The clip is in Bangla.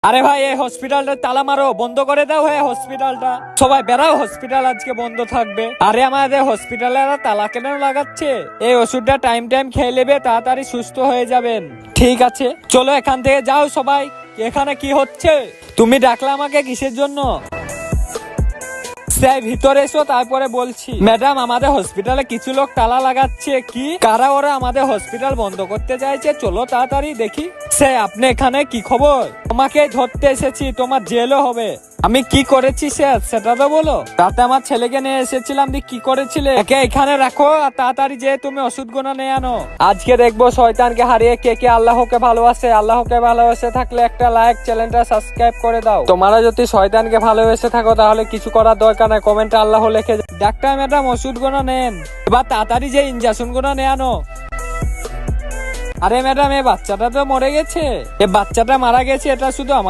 আরে ভাই এই হসপিটালটা তালা মারো, বন্ধ করে দাও। হ্যাঁ হসপিটালটা সবাই বেরাও, হসপিটাল আজকে বন্ধ থাকবে। আরে আমাদের হসপিটালে এরা তালা কেন লাগাচ্ছে? এই ওষুধটা টাইম টাইম খেয়ে নেবে, তাড়াতাড়ি সুস্থ হয়ে যাবেন। ঠিক আছে চলো এখান থেকে যাও সবাই। এখানে কি হচ্ছে? তুমি ডাকলে আমাকে কিসের জন্য? ভিতরে এসো তারপরে বলছি। ম্যাডাম আমাদের হসপিটালে কিছু লোক তালা লাগাচ্ছে। কি কারা ওরা আমাদের হসপিটাল বন্ধ করতে চাইছে? চলো তাড়াতাড়ি দেখি। আপনি এখানে কি খবর? তোমাকে ধরতে এসেছি, তোমার জেলও হবে। আমি কি করেছি স্যার সেটা তো বলো। রাতে আমার ছেলেকে নিয়ে এসেছিলাম, দিয়ে কি করেছিলে? একে এখানে রাখো আর তাড়াতাড়ি যে তুমি ওষুধ গোনা নিয়ে আনো। আজকে দেখবো শয়তানকে হারিয়ে কে কে আল্লাহকে ভালোবাসে। আল্লাহকে ভালোবাসে থাকলে একটা লাইক, চ্যানেলটা সাবস্ক্রাইব করে দাও। তোমরা যদি শয়তানকে ভালোবেসে থাকো তাহলে কিছু করার দরকার নাই, কমেন্টে আল্লাহ লিখে। ডাক্তার ম্যাডাম ওষুধ গোনা নেন, এবার তাড়াতাড়ি যে ইনজেকশন গোনা নিয়ে আনো। আরে ম্যাডাম এই বাচ্চাটা তো মরে গেছে। এই বাচ্চাটা মারা গেছে, এটা শুধু আমার